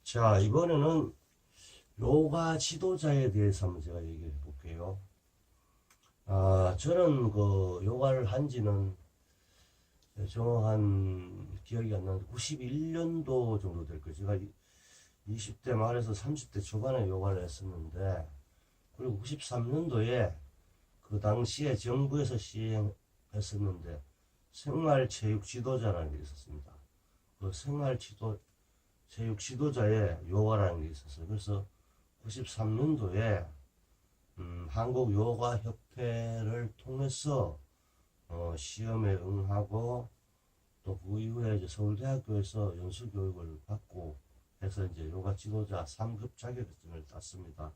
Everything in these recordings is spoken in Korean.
자, 이번에는 요가 지도자에 대해서 한번 제가 얘기해 볼게요. 저는 그 요가를 한 지는 정확한 기억이 안 나는데 91년도 정도 될 거예요. 제가 20대 말에서 30대 초반에 요가를 했었는데, 그리고 93년도에 그 당시에 정부에서 시행했었는데 생활체육 지도자라는 게 있었습니다. 그 체육 지도자의 요가라는 게 있었어요. 그래서 93년도에 한국 요가 협회를 통해서 시험에 응하고 또 그 이후에 이제 서울대학교에서 연수 교육을 받고 해서 이제 요가 지도자 3급 자격증을 땄습니다.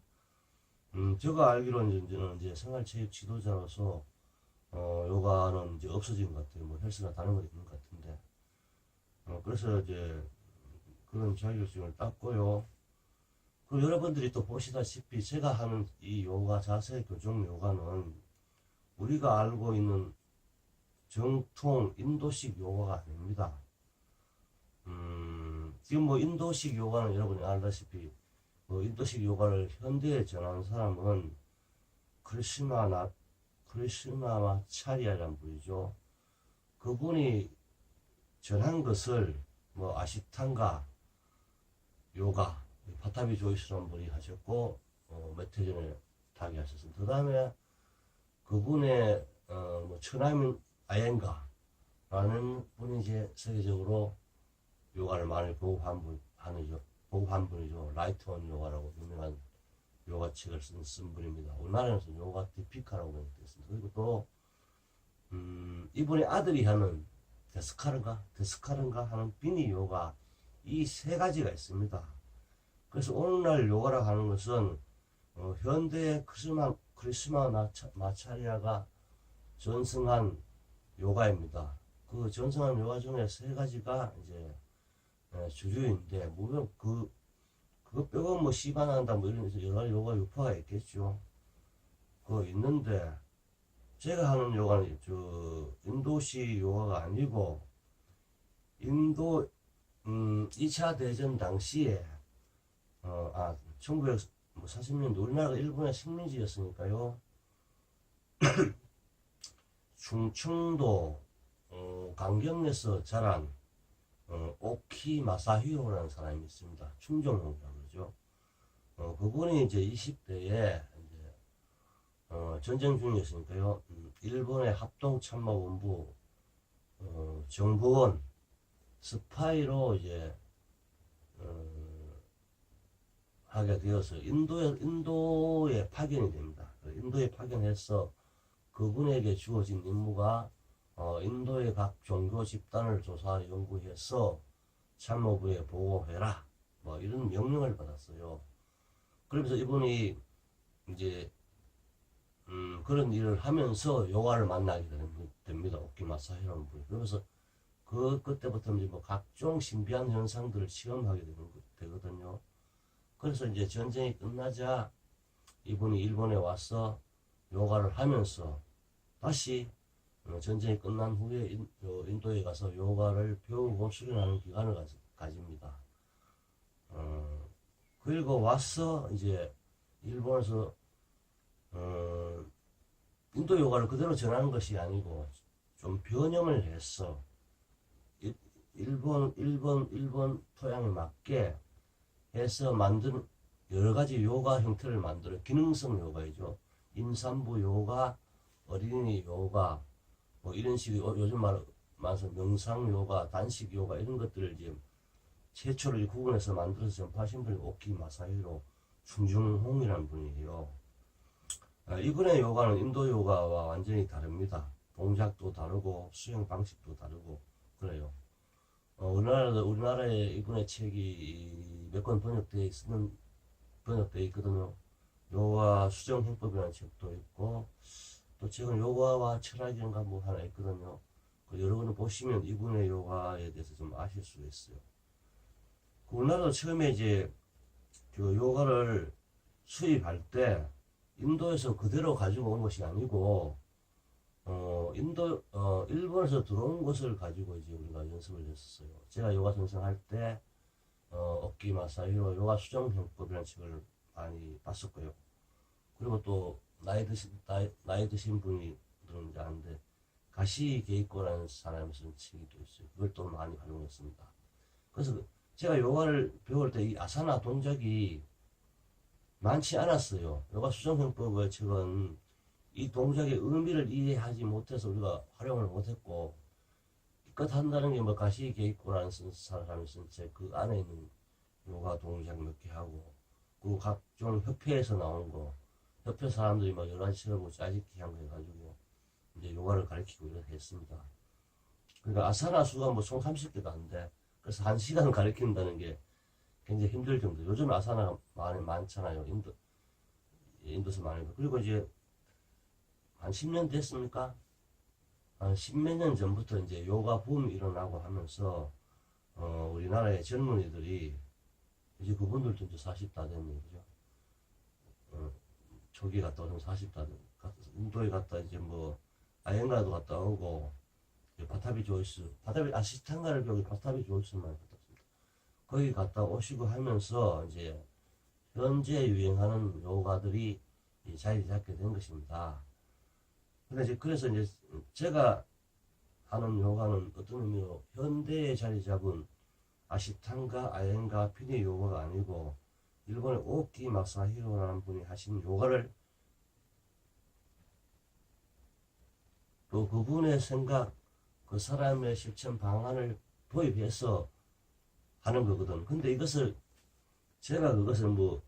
제가 알기로는 이제 생활체육 지도자로서 요가는 이제 없어진 것 같아요. 뭐 헬스나 다른 거 있는 것 같은데. 그래서 이제 그런 자격증을 땄고요. 그리고 여러분들이 또 보시다시피 제가 하는 이 요가, 자세 교정 요가는 우리가 알고 있는 정통 인도식 요가가 아닙니다. 지금 뭐 인도식 요가는 여러분이 알다시피 인도식 요가를 현대에 전한 사람은 크리시나마차리아라는 분이죠. 그분이 전한 것을 뭐 아시탄가 요가 파타비 조이스라는 분이 하셨고 몇 해 전에 타계하셨습니다. 그 다음에 그분의 뭐 천하민 아yen가라는 분이 이제 세계적으로 요가를 많이 보급한 분이죠. 라이트원 요가라고 유명한 요가 책을 쓴 분입니다. 우리나라에서 요가 디피카라고 되었습니다. 그리고 또 이분의 아들이 하는 데스카른가 하는 비니 요가, 이 세 가지가 있습니다. 그래서 오늘날 요가라고 하는 것은 현대 크리스마 마차리아가 전승한 요가입니다. 그 전승한 요가 중에 세 가지가 이제 주류인데, 물론 그거 빼고 뭐 시바나한다 뭐 이런 여러 가지 요가 유파가 있겠죠. 그거 있는데, 제가 하는 요가는 인도식 요가가 아니고, 인도 2차 대전 당시에 1940년도 우리나라가 일본의 식민지였으니까요. 충청도 강경에서 자란 오키 마사히로라는 사람이 있습니다. 충정홍이라고 그러죠. 그분이 이제 20대에 이제 전쟁 중이었으니까요. 일본의 합동참모본부 정보원 스파이로 이제 하게 되어서 인도에 파견이 됩니다. 인도에 파견해서 그분에게 주어진 임무가 인도의 각 종교 집단을 조사 연구해서 참모부에 보고해라, 뭐 이런 명령을 받았어요. 그러면서 이분이 이제 그런 일을 하면서 요가를 만나게 됩니다. 오키마사히라는 분이. 그러면서 그때부터 이제 뭐 각종 신비한 현상들을 체험하게 되거든요. 그래서 이제 전쟁이 끝나자 이분이 일본에 와서 요가를 하면서 다시 전쟁이 끝난 후에 인도에 가서 요가를 배우고 수련하는 기간을 가집니다. 그리고 와서 이제 일본에서 인도 요가를 그대로 전하는 것이 아니고 좀 변형을 해서 일본 토양에 맞게 해서 만든 여러 가지 요가 형태를 만들어 기능성 요가이죠. 임산부 요가, 어린이 요가, 뭐 이런 식의 요즘 말해서 명상 요가, 단식 요가 이런 것들을 이제 최초로 구분해서 만들어서 전파하신 분이 오키 마사히로 충중홍이라는 분이에요. 이분의 요가는 인도 요가와 완전히 다릅니다. 동작도 다르고 수행 방식도 다르고 그래요. 우리나라에 이분의 책이 몇 권 번역되어 있거든요. 요가 수정행법이라는 책도 있고, 또 최근 요가와 철학인가 뭐 하나 있거든요. 여러 권을 보시면 이분의 요가에 대해서 좀 아실 수 있어요. 우리나라도 처음에 이제 그 요가를 수입할 때 인도에서 그대로 가지고 온 것이 아니고 일본에서 들어온 것을 가지고 이제 우리가 연습을 했었어요. 제가 요가 선생할 때 어깨 마사지로 요가 수정형법이라는 책을 많이 봤었고요. 그리고 또 나이 드신 분들은 이제 아는데 가시 게이코라는 사람이 쓴 책이 또 있어요. 그걸 또 많이 활용했습니다. 그래서 제가 요가를 배울 때 이 아사나 동작이 많지 않았어요. 요가 수정형법의 책은 이 동작의 의미를 이해하지 못해서 우리가 활용을 못했고, 기껏 한다는 게 뭐 가시 게이코라는 사람이 쓴 책 그 안에 있는 요가 동작 몇 개 하고, 그 각종 협회에서 나온 거, 협회 사람들이 막 여러 가지 책을 뭐 짜집기 한 거 해가지고 이제 요가를 가르치고 이렇게 했습니다. 그러니까 아사나 수가 뭐 총 30개도 안 돼. 그래서 1시간 가르친다는 게 굉장히 힘들 정도. 요즘 아사나 많잖아요. 인도에서 많이. 그리고 이제 한 10년 됐습니까? 한 10몇 년 전부터 이제 요가 붐이 일어나고 하면서, 우리나라의 젊은이들이, 이제 그분들도 이제 40 다 됐네요. 그죠? 초기 갔다 오면 40 다 됐, 인도에 갔다 이제 뭐, 아yen가도 갔다 오고, 바타비 조이스, 아시탄가를 배우기 바타비 조이스만 갔다 왔습니다. 거기 갔다 오시고 하면서, 이제, 현재 유행하는 요가들이 자리 잡게 된 것입니다. 근데 이제 그래서 이제 제가 하는 요가는 어떤 의미로 현대에 자리 잡은 아시탄가, 아yen가, 피니 요가가 아니고 일본의 오키 마사히로라는 분이 하신 요가를 또 그분의 생각, 그 사람의 실천 방안을 도입해서 하는 거거든. 근데 제가 그것을 뭐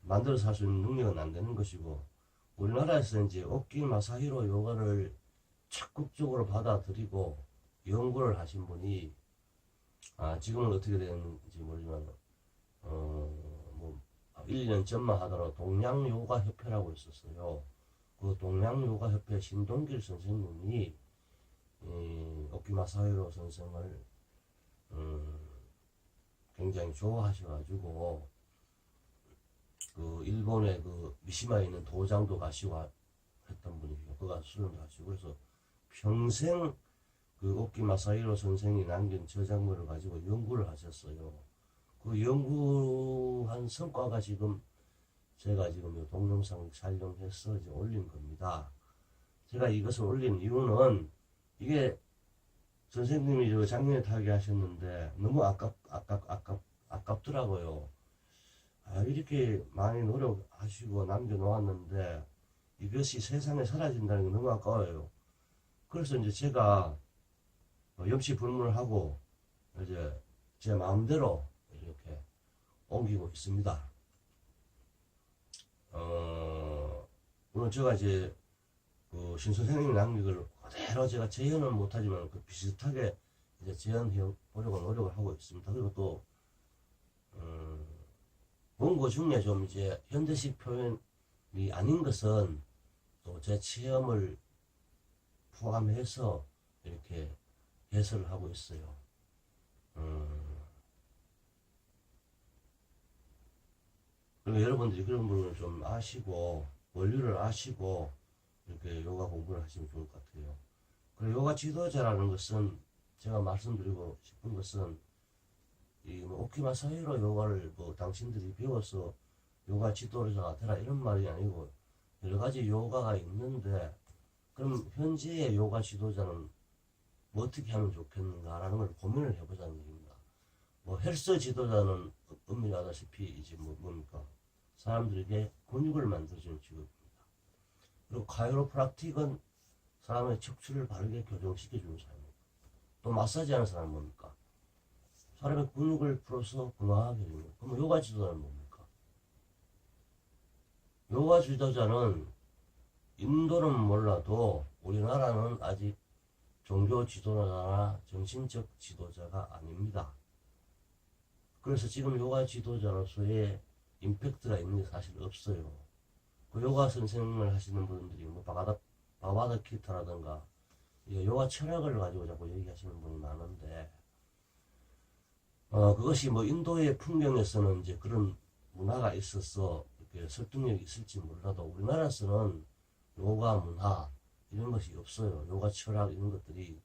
만들어서 할 수 있는 능력은 안 되는 것이고, 우리나라에서 이제 오키 마사히로 요가를 적극적으로 받아들이고 연구를 하신 분이, 지금은 어떻게 되는지 모르지만, 뭐, 1년 전만 하더라도 동양요가협회라고 있었어요. 그 동양요가협회 신동길 선생님이, 오키 마사히로 선생을, 굉장히 좋아하셔가지고, 그 일본의 그 미시마에 있는 도장도 가시고 했던 분이에요. 그가 수련도 하시고, 그래서 평생 그 오키 마사히로 선생이 남긴 저작물을 가지고 연구를 하셨어요. 그 연구한 성과가 지금 제가 지금 이 동영상 촬영해서 이제 올린 겁니다. 제가 이것을 올린 이유는 이게 선생님이 저 작년에 타계하셨는데 너무 아깝더라고요. 이렇게 많이 노력하시고 남겨놓았는데 이것이 세상에 사라진다는 게 너무 아까워요. 그래서 이제 제가 염치불문하고 이제 제 마음대로 이렇게 옮기고 있습니다. 물론 제가 이제 그 신 선생님 남긴 그대로 제가 재현은 못하지만 그 비슷하게 이제 재현해 보려고 노력을 하고 있습니다. 그리고 또 원고 중에 좀 이제 현대식 표현이 아닌 것은 또 제 체험을 포함해서 이렇게 해설을 하고 있어요. 그리고 여러분들이 그런 부분을 좀 아시고, 원리를 아시고, 이렇게 요가 공부를 하시면 좋을 것 같아요. 그리고 요가 지도자라는 것은, 제가 말씀드리고 싶은 것은, 뭐 오키마 사회로 요가를 뭐 당신들이 배워서 요가 지도자가 되라 이런 말이 아니고, 여러 가지 요가가 있는데, 그럼 현재의 요가 지도자는 뭐 어떻게 하면 좋겠는가라는 걸 고민을 해보자는 얘기입니다. 뭐 헬스 지도자는 의미하다시피 이제 뭡니까? 사람들에게 근육을 만들어주는 직업입니다. 그리고 카이로프락틱은 사람의 척추를 바르게 교정시켜주는 사람입니다. 또 마사지하는 사람은 뭡니까? 사람의 근육을 풀어서 건강하게 해주는 거예요. 그럼 요가 지도자는 뭡니까? 요가 지도자는 인도는 몰라도 우리나라는 아직 종교 지도자나 정신적 지도자가 아닙니다. 그래서 지금 요가 지도자로서의 임팩트가 있는 게 사실 없어요. 그 요가 선생님을 하시는 분들이 뭐 바바다 키타라든가 요가 철학을 가지고 자꾸 얘기하시는 분이 많은데, 그것이 뭐 인도의 풍경에서는 이제 그런 문화가 있어서 이렇게 설득력이 있을지 몰라도 우리나라에서는 요가 문화 이런 것이 없어요. 요가 철학 이런 것들이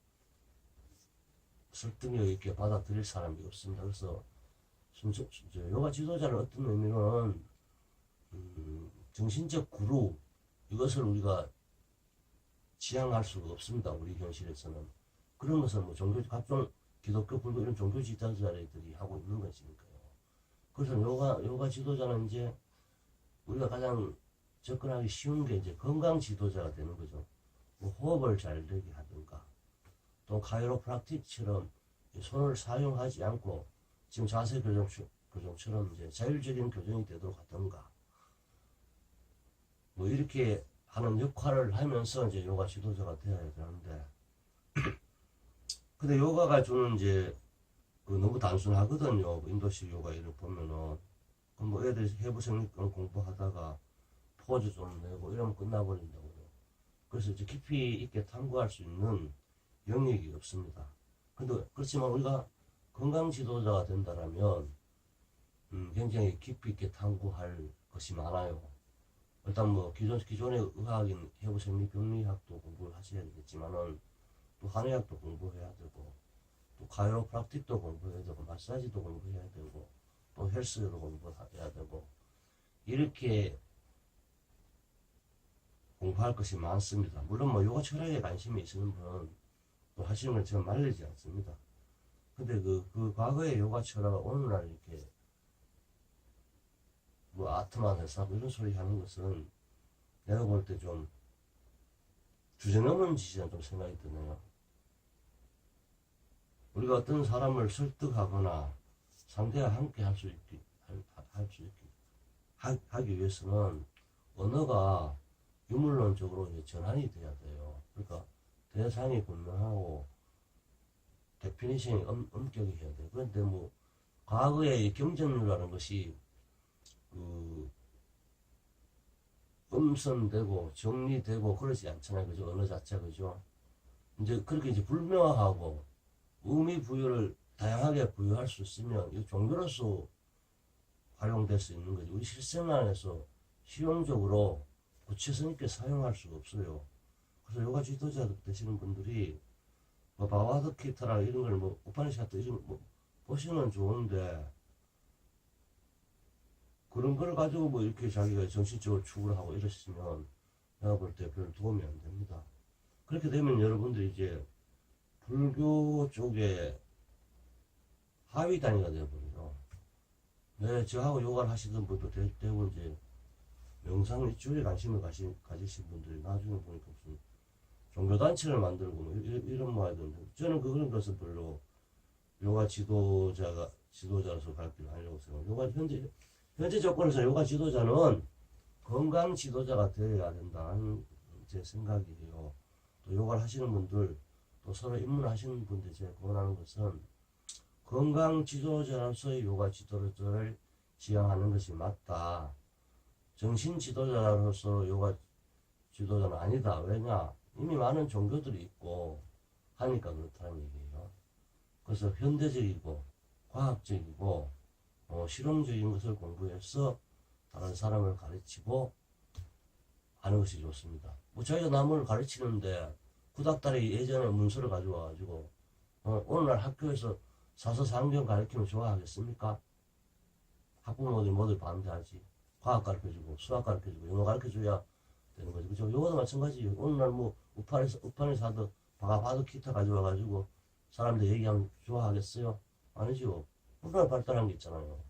설득력 있게 받아들일 사람이 없습니다. 그래서 요가 지도자는 어떤 의미는 정신적 구루 이것을 우리가 지향할 수가 없습니다. 우리 현실에서는 그런 것은 뭐 종교 각종 기독교 불교 이런 종교 지도자들이 하고 있는 것이니까요. 그래서 요가 지도자는 이제 우리가 가장 접근하기 쉬운 게 이제 건강 지도자가 되는 거죠. 뭐 호흡을 잘 되게 하든가 또 카이로프락틱처럼 손을 사용하지 않고 지금 자세 교정처럼 이제 자율적인 교정이 되도록 하든가 뭐 이렇게 하는 역할을 하면서 이제 요가 지도자가 되어야 되는데 근데 요가가 주는 이제 너무 단순하거든요. 인도식 요가 이렇게 보면은 뭐 애들이 해부 생리권 공부하다가 포즈 좀 내고 이러면 끝나버린다고요. 그래서 이제 깊이 있게 탐구할 수 있는 영역이 없습니다. 근데 그렇지만 우리가 건강 지도자가 된다라면 굉장히 깊이 있게 탐구할 것이 많아요. 일단 뭐 기존의 의학인 해부 생리병리학도 공부를 하셔야 되겠지만은 또 한의학도 공부해야 되고 또 카이로프락틱도 공부해야 되고 마사지도 공부해야 되고 또 헬스도 공부해야 되고 이렇게 공부할 것이 많습니다. 물론 뭐 요가 철학에 관심이 있는 분은 또 하시는 걸 제가 말리지 않습니다. 근데 그 과거의 요가 철학을 오늘날 이렇게 뭐 아트만 해서 이런 소리 하는 것은 내가 볼 때 좀 주제넘은 짓이라는 좀 생각이 드네요. 우리가 어떤 사람을 설득하거나 상대와 함께 할 수 있게 하기 위해서는 언어가 유물론적으로 전환이 돼야 돼요. 그러니까 대상이 분명하고 데피니션이 엄격히 해야 돼요. 그런데 뭐 과거의 경전류라는 것이 음선되고 정리되고 그러지 않잖아요. 그죠? 언어 자체가 그죠? 이제 그렇게 이제 불명하고 의미 부여를 다양하게 부여할 수 있으면 이 종교로서 활용될 수 있는 거죠. 우리 실생활에서 실용적으로 구체성 있게 사용할 수가 없어요. 그래서 요가 지도자 되시는 분들이 뭐 바와드키타라 이런 걸 뭐 우파니샤트 이런 뭐 보시면 좋은데 그런 걸 가지고 뭐 이렇게 자기가 정신적으로 추구를 하고 이러시면 내가 볼 때 별 도움이 안 됩니다. 그렇게 되면 여러분들이 이제 불교 쪽에 하위 단위가 되어버리죠. 네, 저하고 요가를 하시던 분도 대부분 이제 명상 일주일에 관심을 가지신 분들이 나중에 보니까 무슨 종교단체를 만들고 뭐 이런 뭐 하던데 저는 그런 것은 별로 요가 지도자로서 갈 길 아니라고 생각해요. 요가 현재 조건에서 요가 지도자는 건강 지도자가 되어야 된다는 제 생각이에요. 또 요가를 하시는 분들 또 서로 입문하시는 분들 제가 권하는 것은 건강 지도자로서의 요가 지도자를 지향하는 것이 맞다. 정신 지도자로서 요가 지도자는 아니다. 왜냐? 이미 많은 종교들이 있고 하니까 그렇다는 얘기예요. 그래서 현대적이고 과학적이고 실용적인 것을 공부해서 다른 사람을 가르치고 하는 것이 좋습니다. 뭐 저희가 남을 가르치는데 구닥다리 예전에 문서를 가져와가지고 오늘날 학교에서 사서상경 가르치면 좋아하겠습니까? 학부모들이 모두 반대하지. 과학 가르쳐주고 수학 가르쳐주고 영어 가르쳐줘야 되는 거죠. 그죠? 요거도 마찬가지예요. 오늘날 뭐 우판에서 하도 바가바도 기타 가져와가지고 사람들 얘기하면 좋아하겠어요? 아니죠. 오늘날 발달한 게 있잖아요.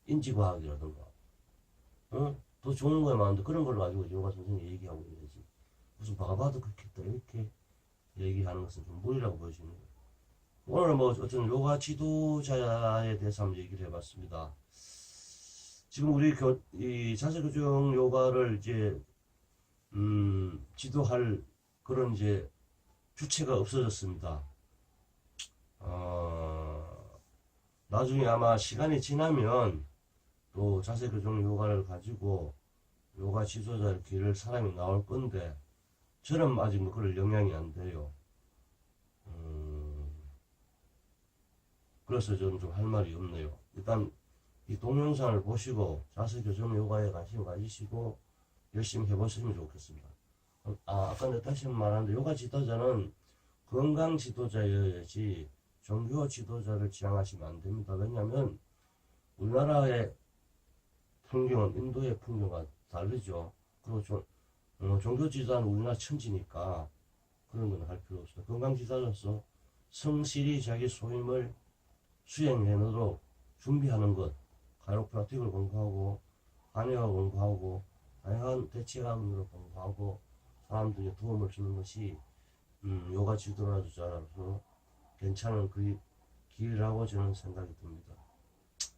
인지과학이라든가 더 좋은 거에 많은데 그런 걸 가지고 요가 선생님이 얘기하고 있는 거지. 무슨 바가바도 기타 이렇게 얘기하는 것은 좀 무리라고 보여지는 거예요. 오늘 뭐 어떤 요가 지도자에 대해서 한번 얘기를 해봤습니다. 지금 우리 이 자세교정 요가를 이제 지도할 그런 이제 주체가 없어졌습니다. 나중에 아마 시간이 지나면 또 자세교정 요가를 가지고 요가 지도자를 기를 사람이 나올 건데 저는 아직 뭐 그럴 영향이 안 돼요. 그래서 저는 좀 할 말이 없네요. 일단 이 동영상을 보시고 자세교정 요가에 관심 가지시고 열심히 해보시면 좋겠습니다. 아까 내가 다시 말하는데 요가 지도자는 건강 지도자여야지 종교 지도자를 지향하시면 안 됩니다. 왜냐하면 우리나라의 풍경은 인도의 풍경과 다르죠. 그리고 종교 지도자는 우리나라 천지니까 그런 건 할 필요 없어요. 건강 지도자로서 성실히 자기 소임을 수행해내도록 준비하는 것, 카이로프라틱을 공부하고 한의학을 공부하고 다양한 대체학문을 공부하고 사람들에게 도움을 주는 것이 요가 지도자로서 괜찮은 그 길이라고 저는 생각이 듭니다.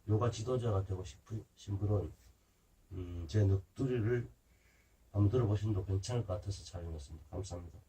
요가 지도자가 되고 싶으신 분은 제 넋두리를 한번 들어보시는 도 괜찮을 것 같아서 촬영했습니다. 감사합니다.